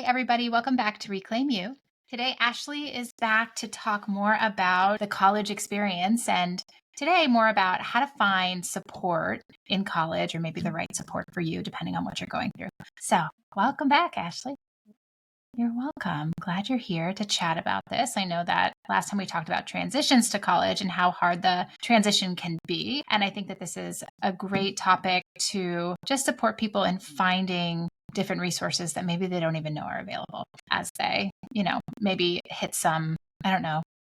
everybody. Welcome back to Reclaim You. Today, Ashley is back to talk more about the college experience and today more about how to find support in college or maybe the right support for you, depending on what you're going through. So welcome back, Ashley. You're welcome. Glad you're here to chat about this. I know that last time we talked about transitions to college and how hard the transition can be. And I think that this is a great topic to just support people in finding different resources that maybe they don't even know are available as they, maybe hit some,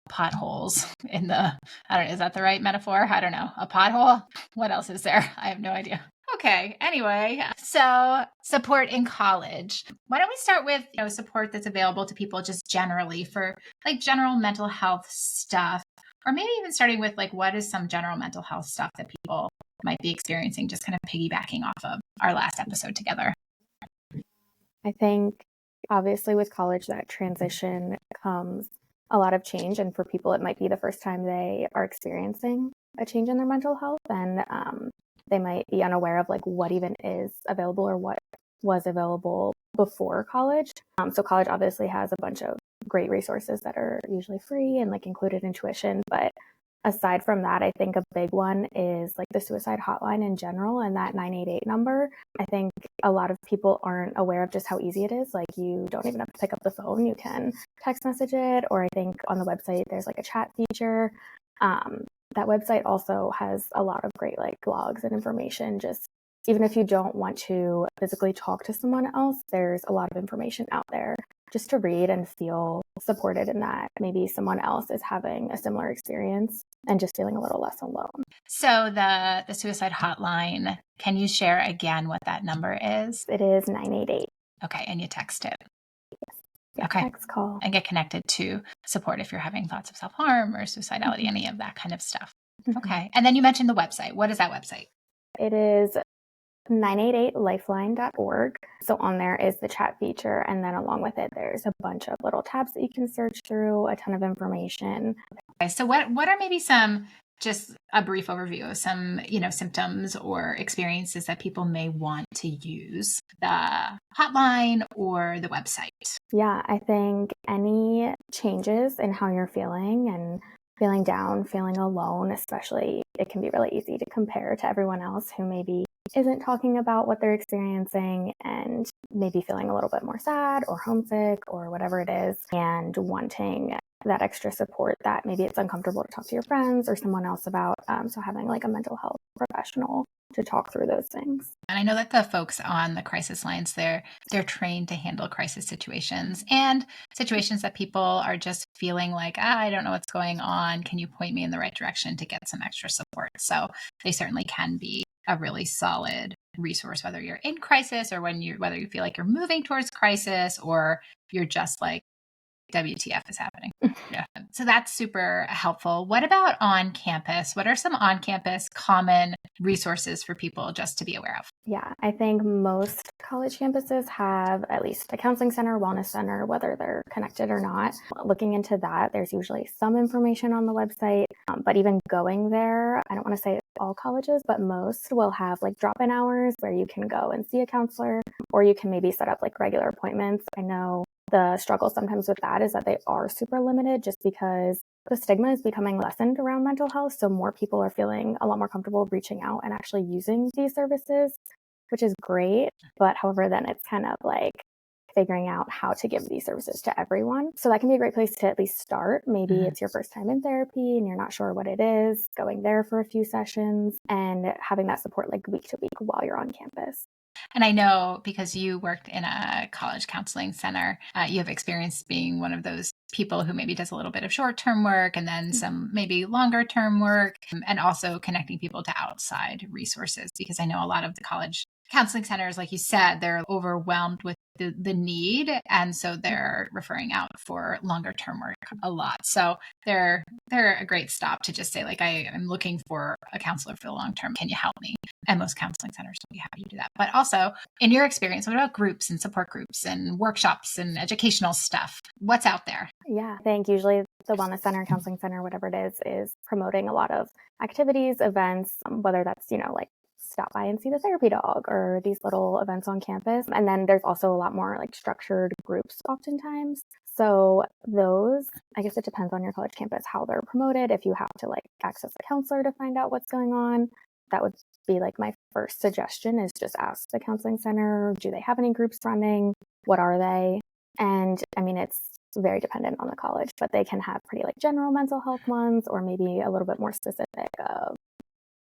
potholes in is that the right metaphor? I don't know. A pothole? What else is there? I have no idea. Okay. Anyway, so support in college. Why don't we start with, support that's available to people just generally for like general mental health stuff, or maybe even starting with like, what is some general mental health stuff that people might be experiencing, just kind of piggybacking off of our last episode together. I think obviously with college, that transition comes a lot of change. And for people, it might be the first time they are experiencing a change in their mental health. And they might be unaware of like what even is available or what was available before college. So college obviously has a bunch of great resources that are usually free and like included in tuition. But aside from that, I think a big one is like the suicide hotline in general and that 988 number. I think a lot of people aren't aware of just how easy it is. Like you don't even have to pick up the phone. You can text message it, or I think on the website, there's like a chat feature. That website also has a lot of great like blogs and information. Just even if you don't want to physically talk to someone else, there's a lot of information out there just to read and feel supported in that maybe someone else is having a similar experience and just feeling a little less alone. So the suicide hotline, can you share again what that number is? It is 988. Okay, and you text it. Yeah, okay. Text, call. And get connected to support if you're having thoughts of self-harm or suicidality, any of that kind of stuff. Okay. And then you mentioned the website. What is that website? It is 988lifeline.org. So on there is the chat feature. And then along with it, there's a bunch of little tabs that you can search through, a ton of information. Okay. So what are maybe some, just a brief overview of some, symptoms or experiences that people may want to use the hotline or the website? Yeah, I think any changes in how you're feeling and feeling down, feeling alone, especially, it can be really easy to compare to everyone else who maybe isn't talking about what they're experiencing and maybe feeling a little bit more sad or homesick or whatever it is, and wanting that extra support that maybe it's uncomfortable to talk to your friends or someone else about. So having like a mental health professional to talk through those things. And I know that the folks on the crisis lines, they're trained to handle crisis situations and situations that people are just feeling like, I don't know what's going on. Can you point me in the right direction to get some extra support? So they certainly can be a really solid resource, whether you're in crisis or whether you feel like you're moving towards crisis or you're just like, WTF is happening. Yeah. So that's super helpful. What about on campus? What are some on campus common resources for people just to be aware of? Yeah, I think most college campuses have at least a counseling center, wellness center, whether they're connected or not. Looking into that, there's usually some information on the website, but even going there, I don't want to say all colleges, but most will have like drop-in hours where you can go and see a counselor, or you can maybe set up like regular appointments. I know the struggle sometimes with that is that they are super limited just because the stigma is becoming lessened around mental health. So more people are feeling a lot more comfortable reaching out and actually using these services, which is great. But however, then it's kind of like figuring out how to give these services to everyone. So that can be a great place to at least start. Maybe it's your first time in therapy and you're not sure what it is, going there for a few sessions and having that support like week to week while you're on campus. And I know because you worked in a college counseling center, you have experience being one of those people who maybe does a little bit of short-term work and then some maybe longer-term work, and also connecting people to outside resources, because I know a lot of the college counseling centers, like you said, they're overwhelmed with the need. And so they're referring out for longer term work a lot. So they're a great stop to just say, like, I am looking for a counselor for the long term. Can you help me? And most counseling centers will be happy to do that. But also, in your experience, what about groups and support groups and workshops and educational stuff? What's out there? Yeah, I think usually the wellness center, counseling center, whatever it is promoting a lot of activities, events, whether that's, like stop by and see the therapy dog or these little events on campus. And then there's also a lot more like structured groups oftentimes. So those, I guess it depends on your college campus, how they're promoted. If you have to like access a counselor to find out what's going on, that would be like my first suggestion is just ask the counseling center, do they have any groups running? What are they? And I mean, it's very dependent on the college, but they can have pretty like general mental health ones, or maybe a little bit more specific of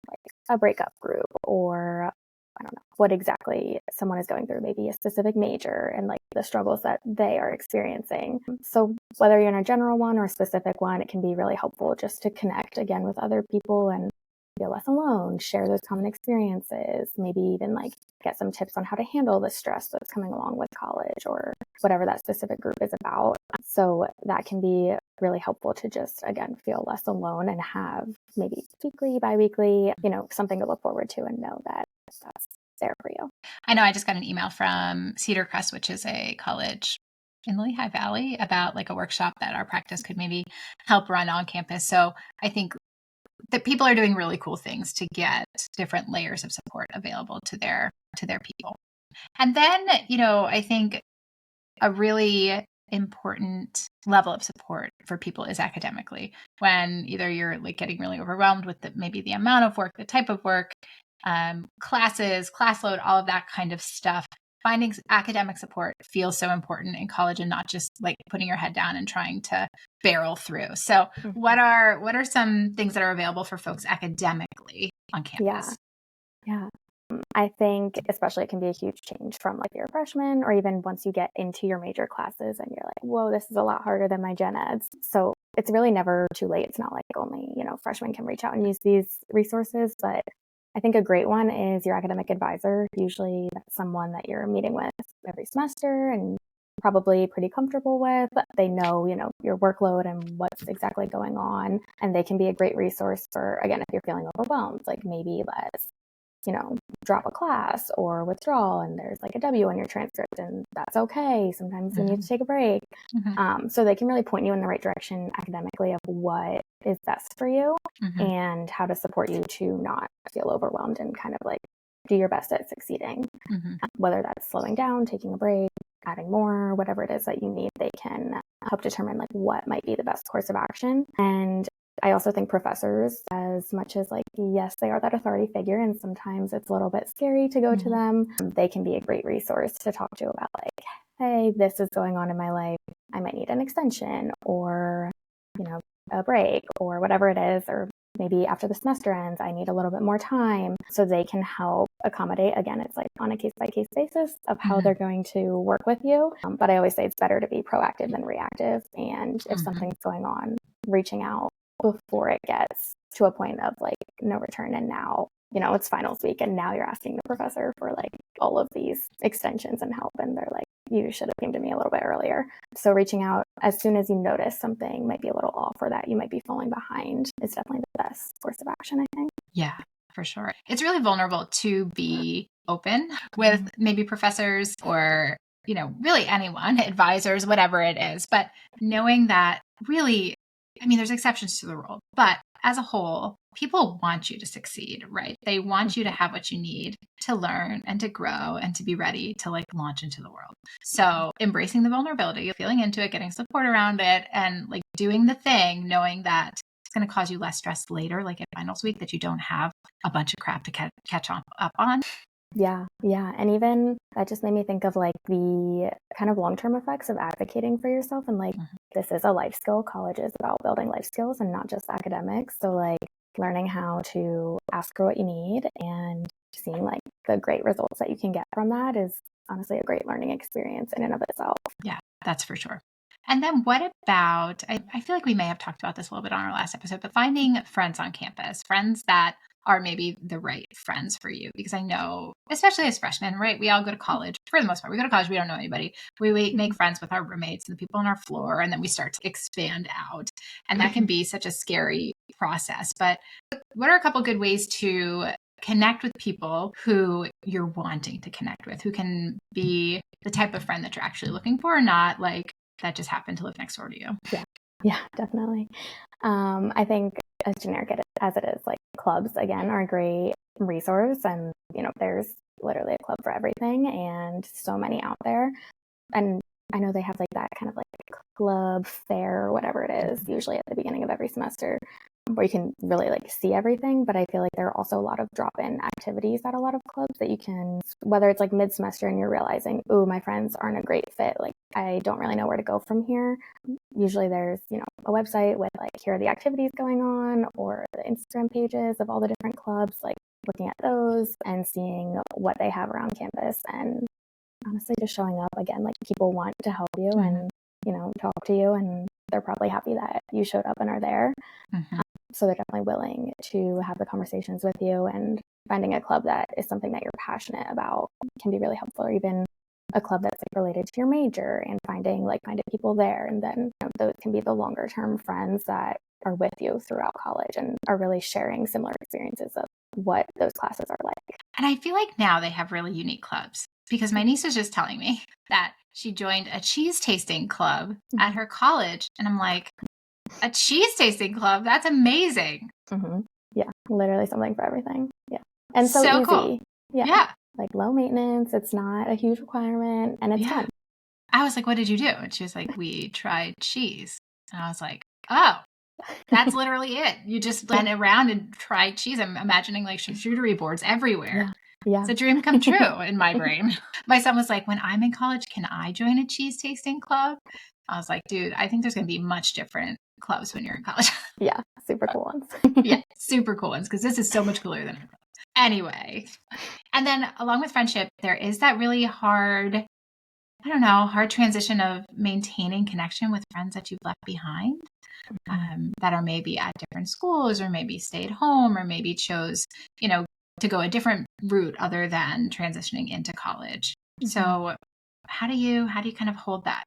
like a breakup group, or I don't know what exactly someone is going through, maybe a specific major and like the struggles that they are experiencing. So whether you're in a general one or a specific one, it can be really helpful just to connect again with other people and feel less alone, share those common experiences, maybe even like get some tips on how to handle the stress that's coming along with college or whatever that specific group is about. So that can be really helpful to just, again, feel less alone and have maybe weekly, bi-weekly, something to look forward to and know that that's there for you. I know I just got an email from Cedar Crest, which is a college in the Lehigh Valley, about like a workshop that our practice could maybe help run on campus. So I think that people are doing really cool things to get different layers of support available to their people. And then, I think a really important level of support for people is academically, when either you're like getting really overwhelmed with maybe the amount of work, the type of work, classes, class load, all of that kind of stuff. Finding academic support feels so important in college, and not just like putting your head down and trying to barrel through. So what are some things that are available for folks academically on campus? Yeah. I think especially it can be a huge change from like your freshman, or even once you get into your major classes and you're like, whoa, this is a lot harder than my gen eds. So it's really never too late. It's not like only, freshmen can reach out and use these resources, but I think a great one is your academic advisor. Usually that's someone that you're meeting with every semester and probably pretty comfortable with. They know, your workload and what's exactly going on. And they can be a great resource for, again, if you're feeling overwhelmed, like maybe let's, drop a class or withdraw and there's like a W on your transcript, and that's okay. Sometimes you need to take a break. So they can really point you in the right direction academically of what is best for you and how to support you to not feel overwhelmed and kind of like do your best at succeeding. Whether that's slowing down, taking a break, adding more, whatever it is that you need, they can help determine like what might be the best course of action. And I also think professors, as much as like, yes, they are that authority figure, and sometimes it's a little bit scary to go to them, they can be a great resource to talk to about like, hey, this is going on in my life. I might need an extension or, a break or whatever it is, or maybe after the semester ends, I need a little bit more time. So they can help accommodate. Again, it's like on a case-by-case basis of how they're going to work with you. But I always say it's better to be proactive than reactive. And if something's going on, reaching out before it gets to a point of like no return. And now, it's finals week and now you're asking the professor for like all of these extensions and help. And they're like, you should have came to me a little bit earlier. So reaching out as soon as you notice something might be a little off or that you might be falling behind is definitely the best course of action, I think. Yeah, for sure. It's really vulnerable to be open with maybe professors or, really anyone, advisors, whatever it is. But knowing that really, there's exceptions to the rule, but as a whole, people want you to succeed, right? They want you to have what you need to learn and to grow and to be ready to like launch into the world. So embracing the vulnerability, feeling into it, getting support around it, and like doing the thing, knowing that it's going to cause you less stress later, like at finals week, that you don't have a bunch of crap to catch up on. Yeah. And even that just made me think of like the kind of long-term effects of advocating for yourself. And like, this is a life skill. College is about building life skills and not just academics. So like learning how to ask for what you need and seeing like the great results that you can get from that is honestly a great learning experience in and of itself. Yeah, that's for sure. And then what about, I feel like we may have talked about this a little bit on our last episode, but finding friends on campus, friends that are maybe the right friends for you. Because I know, especially as freshmen, right? We all go to college. For the most part, we go to college, we don't know anybody. We make friends with our roommates and the people on our floor, and then we start to expand out. And that can be such a scary process. But what are a couple good ways to connect with people who you're wanting to connect with, who can be the type of friend that you're actually looking for, not like that just happened to live next door to you? Yeah, definitely. I think as generic as it is, like clubs, again, are a great resource. And there's literally a club for everything and so many out there. And I know they have like that kind of like club fair or whatever it is, usually at the beginning of every semester, where you can really like see everything. But I feel like there are also a lot of drop-in activities at a lot of clubs that you can, whether it's like mid-semester and you're realizing, oh, my friends aren't a great fit, like I don't really know where to go from here. Usually there's, a website with like, here are the activities going on, or the Instagram pages of all the different clubs, like looking at those and seeing what they have around campus. And honestly, just showing up again, like people want to help you and, talk to you, and they're probably happy that you showed up and are there. So they're definitely willing to have the conversations with you, and finding a club that is something that you're passionate about can be really helpful, or even a club that's like related to your major and finding like-minded people there. And then those can be the longer term friends that are with you throughout college and are really sharing similar experiences of what those classes are like. And I feel like now they have really unique clubs, because my niece was just telling me that she joined a cheese tasting club at her college. And I'm like, a cheese tasting club? That's amazing. Yeah, literally something for everything. Yeah. And so easy. Cool. Yeah. Like low maintenance. It's not a huge requirement, and it's fun. I was like, what did you do? And she was like, we tried cheese. And I was like, oh, that's literally it. You just went around and tried cheese. I'm imagining like charcuterie boards everywhere. Yeah. It's a dream come true in my brain. My son was like, when I'm in college, can I join a cheese tasting club? I was like, dude, I think there's going to be much different clubs when you're in college. Yeah, super cool ones. Yeah, super cool ones, because this is so much cooler than I thought. Anyway, and then along with friendship, there is that really hard transition of maintaining connection with friends that you've left behind, that are maybe at different schools, or maybe stayed home, or maybe chose, to go a different route other than transitioning into college. So how do you kind of hold that?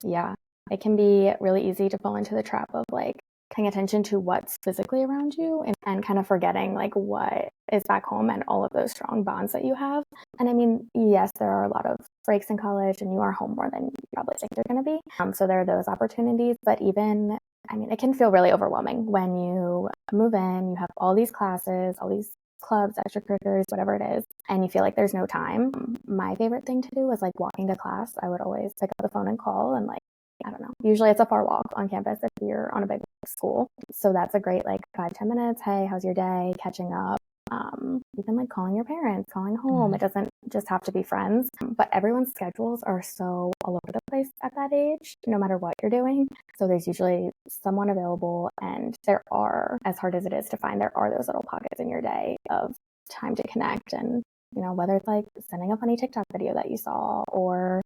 Yeah, it can be really easy to fall into the trap of like paying attention to what's physically around you, and kind of forgetting like what is back home and all of those strong bonds that you have. And I mean, yes, there are a lot of breaks in college, and you are home more than you probably think you're going to be. So there are those opportunities, but even, I mean, it can feel really overwhelming when you move in, you have all these classes, all these clubs, extracurriculars, whatever it is, and you feel like there's no time. My favorite thing to do was like walking to class. I would always pick up the phone and call, and like, I don't know, usually it's a far walk on campus if you're on a big school. So that's a great like 5-10 minutes. Hey, how's your day? Catching up. Even like calling your parents, calling home. It doesn't just have to be friends, but everyone's schedules are so all over the place at that age, no matter what you're doing. So there's usually someone available, and there are, as hard as it is to find, there are those little pockets in your day of time to connect. And, whether it's like sending a funny TikTok video that you saw, or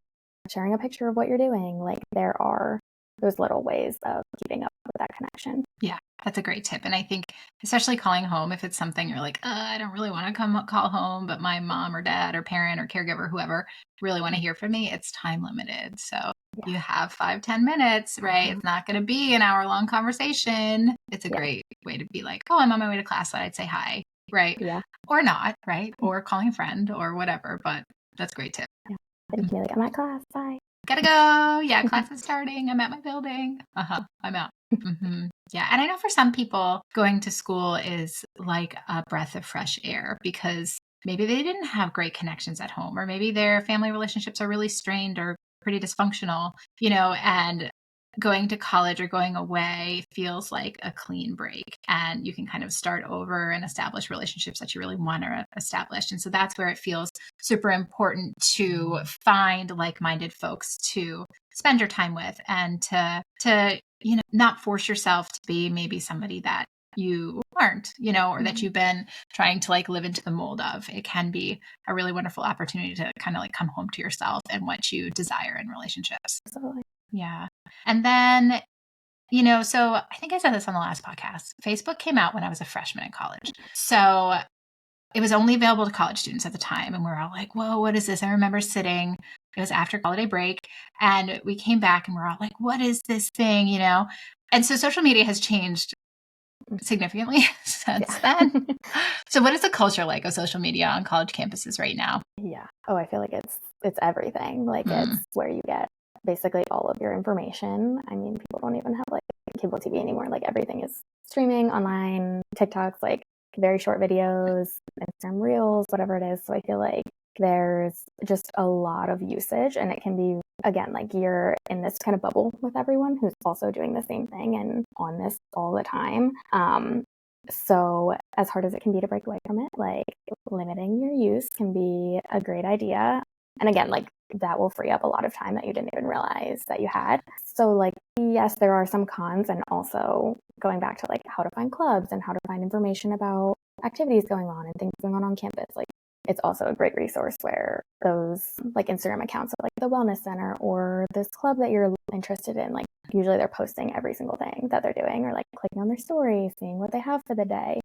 sharing a picture of what you're doing, like there are those little ways of keeping up with that connection. Yeah, that's a great tip. And I think especially calling home, if it's something you're like, I don't really want to call home, but my mom or dad or parent or caregiver, whoever, really want to hear from me, it's time limited. So you have 5-10 minutes, right? It's not going to be an hour-long conversation. It's a great way to be like, oh, I'm on my way to class, so I'd say hi, right? Yeah. Or not, right? Or calling a friend or whatever, but that's a great tip. Yeah. Then you can be like, I'm at class, bye. Gotta go. Yeah, class is starting. I'm at my building. I'm out. Yeah. And I know for some people, going to school is like a breath of fresh air, because maybe they didn't have great connections at home, or maybe their family relationships are really strained or pretty dysfunctional, and going to college or going away feels like a clean break, and you can kind of start over and establish relationships that you really want to establish. And so that's where it feels super important to find like-minded folks to spend your time with, and to not force yourself to be maybe somebody that you aren't, or that you've been trying to like live into the mold of. It can be a really wonderful opportunity to kind of like come home to yourself and what you desire in relationships. Absolutely. Yeah. And then, so I think I said this on the last podcast. Facebook came out when I was a freshman in college. So it was only available to college students at the time. And we were all like, whoa, what is this? I remember sitting, it was after holiday break, and we came back and we're all like, what is this thing, And so social media has changed significantly since then. So what is the culture like of social media on college campuses right now? Yeah. Oh, I feel like it's everything. Like it's where you get basically all of your information. I mean, people don't even have like cable TV anymore. Like everything is streaming online, TikToks, like very short videos, Instagram Reels, whatever it is. So I feel like there's just a lot of usage, and it can be, again, like you're in this kind of bubble with everyone who's also doing the same thing and on this all the time. So as hard as it can be to break away from it, like limiting your use can be a great idea. And again, like that will free up a lot of time that you didn't even realize that you had. So like, yes, there are some cons, and also going back to like how to find clubs and how to find information about activities going on and things going on campus. Like it's also a great resource where those like Instagram accounts of like the wellness center or this club that you're interested in, like usually they're posting every single thing that they're doing, or like clicking on their story, seeing what they have for the day.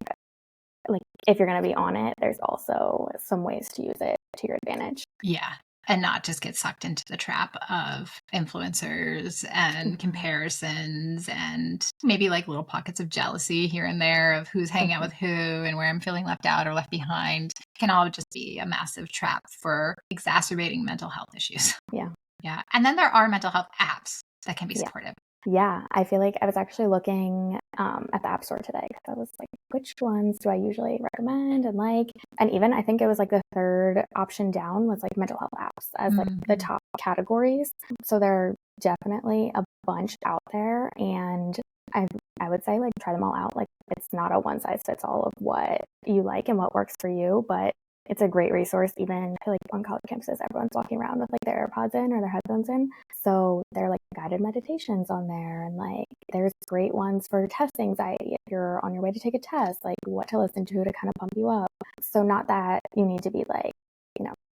Like if you're going to be on it, there's also some ways to use it to your advantage. Yeah. And not just get sucked into the trap of influencers and comparisons and maybe like little pockets of jealousy here and there of who's hanging out with who and where I'm feeling left out or left behind. It can all just be a massive trap for exacerbating mental health issues. Yeah. Yeah. And then there are mental health apps that can be supportive. Yeah, I feel like I was actually looking at the App Store today because I was like, which ones do I usually recommend and like? And even I think it was like the third option down was like mental health apps as like the top categories. So there are definitely a bunch out there, and I would say like try them all out. Like it's not a one size fits all of what you like and what works for you, but it's a great resource. Even like on college campuses, everyone's walking around with like their AirPods in or their headphones in. So there are like guided meditations on there, and like there's great ones for test anxiety. If you're on your way to take a test, like what to listen to kind of pump you up. So not that you need to be like,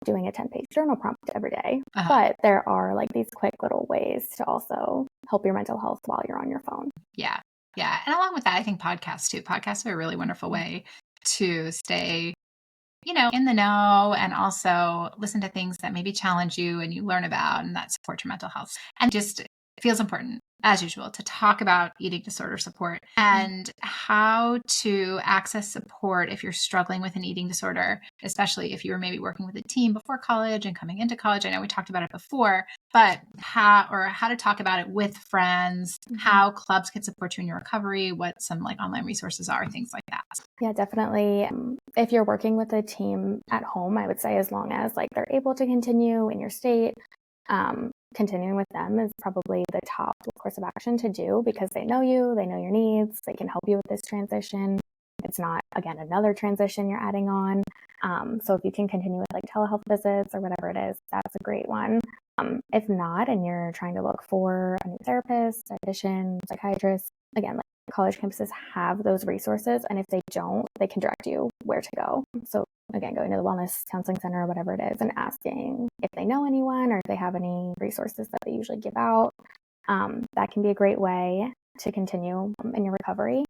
doing a 10-page journal prompt every day, but there are like these quick little ways to also help your mental health while you're on your phone. Yeah. Yeah. And along with that, I think podcasts too. Podcasts are a really wonderful way to stay in the know and also listen to things that maybe challenge you and you learn about and that support your mental health. And just feels important, as usual, to talk about eating disorder support and how to access support if you're struggling with an eating disorder, especially if you were maybe working with a team before college and coming into college. I know we talked about it before, but how to talk about it with friends, how clubs can support you in your recovery, what some like online resources are, things like that. Yeah, definitely. If you're working with a team at home, I would say as long as like they're able to continue in your state, continuing with them is probably the top course of action to do because they know you, they know your needs, they can help you with this transition. It's not, again, another transition you're adding on. So if you can continue with like telehealth visits or whatever it is, that's a great one. If not, and you're trying to look for a new therapist, dietitian, psychiatrist, again, like college campuses have those resources. And if they don't, they can direct you where to go. So again, going to the wellness counseling center or whatever it is and asking if they know anyone or if they have any resources that they usually give out. That can be a great way to continue in your recovery.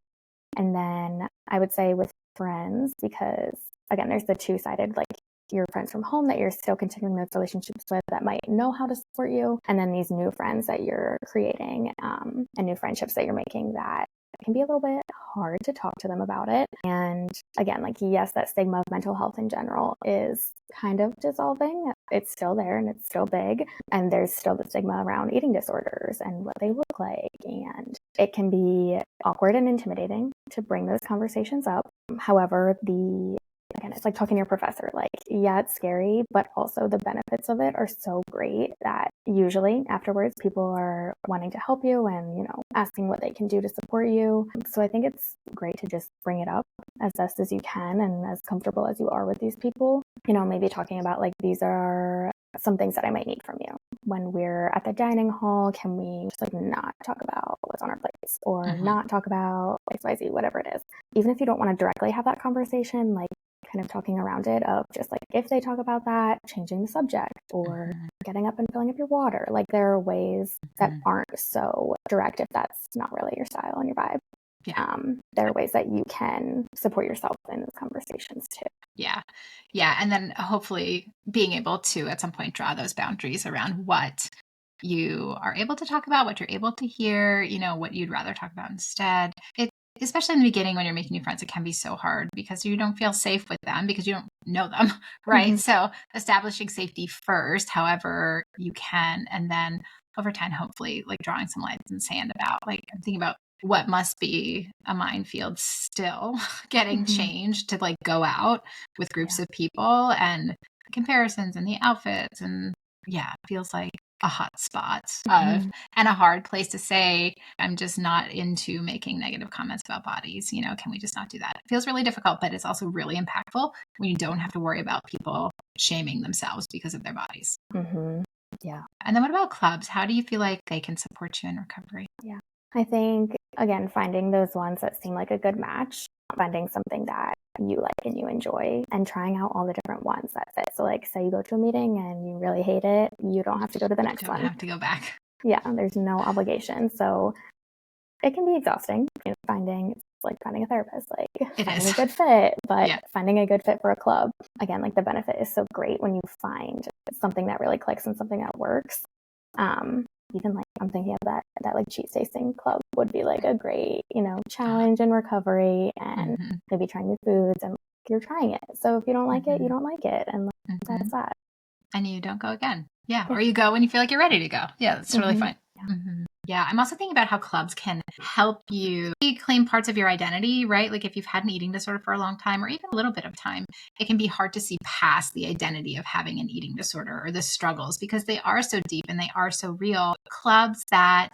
And then I would say with friends, because again, there's the two-sided, like your friends from home that you're still continuing those relationships with that might know how to support you. And then these new friends that you're creating and new friendships that you're making that can be a little bit hard to talk to them about it. And again, like, yes, that stigma of mental health in general is kind of dissolving. It's still there and it's still big. And there's still the stigma around eating disorders and what they look like. And it can be awkward and intimidating to bring those conversations up. However, again, it's like talking to your professor. Like, yeah, it's scary, but also the benefits of it are so great that usually afterwards people are wanting to help you and, asking what they can do to support you. So I think it's great to just bring it up as best as you can and as comfortable as you are with these people. Maybe talking about like, these are some things that I might need from you. When we're at the dining hall, can we just like not talk about what's on our plates or not talk about XYZ, whatever it is. Even if you don't want to directly have that conversation, like kind of talking around it of just like if they talk about that, changing the subject or getting up and filling up your water. Like there are ways that aren't so direct if that's not really your style and your vibe. Yeah. There are ways that you can support yourself in those conversations too. Yeah. Yeah. And then hopefully being able to at some point draw those boundaries around what you are able to talk about, what you're able to hear, what you'd rather talk about instead. Especially in the beginning when you're making new friends, it can be so hard because you don't feel safe with them because you don't know them, right? So establishing safety first, however you can, and then over time, hopefully like drawing some lines in the sand about like, I'm thinking about what must be a minefield still getting changed to like go out with groups of people and comparisons and the outfits. And yeah, it feels like a hot spot and a hard place to say, I'm just not into making negative comments about bodies. You know, can we just not do that? It feels really difficult, but it's also really impactful when you don't have to worry about people shaming themselves because of their bodies. Yeah. And then what about clubs? How do you feel like they can support you in recovery? Yeah. I think, again, finding those ones that seem like a good match, finding something that you like and you enjoy, and trying out all the different ones that fit. So like, say you go to a meeting and you really hate it, you don't have to go to the next one. You don't have to go back. Yeah, there's no obligation. So it can be exhausting, you know, it's like finding a therapist, like finding a good fit, but finding a good fit for a club, again, like the benefit is so great when you find something that really clicks and something that works. Even like I'm thinking of that like cheese tasting club would be like a great, you know, challenge in recovery, and maybe trying new foods, and you're trying it. So if you don't like it, you don't like it, and that's that. And you don't go again. Yeah. Or you go when you feel like you're ready to go. Yeah, that's totally fine. Yeah. I'm also thinking about how clubs can help you reclaim parts of your identity, right? Like if you've had an eating disorder for a long time or even a little bit of time, it can be hard to see past the identity of having an eating disorder or the struggles because they are so deep and they are so real. Clubs that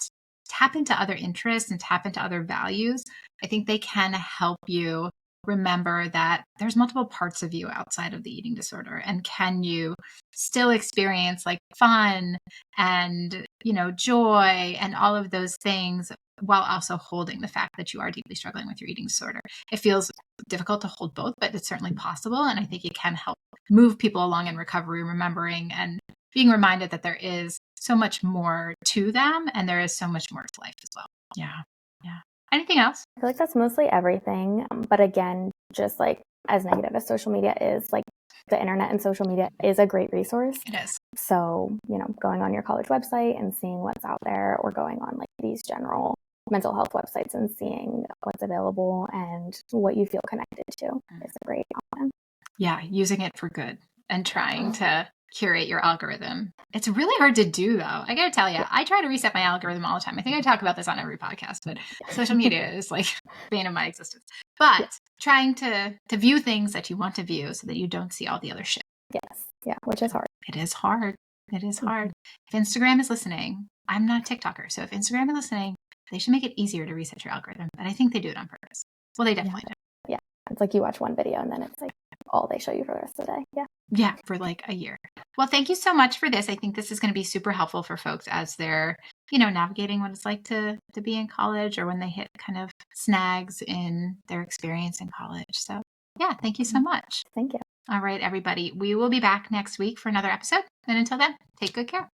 tap into other interests and tap into other values, I think they can help you remember that there's multiple parts of you outside of the eating disorder, and can you still experience like fun and, you know, joy and all of those things while also holding the fact that you are deeply struggling with your eating disorder. It feels difficult to hold both, but it's certainly possible. And I think it can help move people along in recovery, remembering and being reminded that there is so much more to them and there is so much more to life as well. Yeah. Yeah. Anything else? I feel like that's mostly everything. But again, just like as negative as social media is, like the internet and social media is a great resource. It is. So, you know, going on your college website and seeing what's out there, or going on like these general mental health websites and seeing what's available and what you feel connected to is a great option. Yeah, using it for good and trying to curate your algorithm. It's really hard to do, though. I got to tell you, I try to reset my algorithm all the time. I think I talk about this on every podcast, but social media is like the bane of my existence. But trying to view things that you want to view so that you don't see all the other shit. Yes. Yeah, which is hard. It is hard. It is hard. If Instagram is listening, I'm not a TikToker. So if Instagram is listening, they should make it easier to reset your algorithm. But I think they do it on purpose. Well, they definitely do. Yeah. It's like you watch one video and then it's like all they show you for the rest of the day. Yeah. Yeah, for like a year. Well, thank you so much for this. I think this is going to be super helpful for folks as they're, you know, navigating what it's like to be in college, or when they hit kind of snags in their experience in college. So yeah, thank you so much. Thank you. All right, everybody. We will be back next week for another episode. And until then, take good care.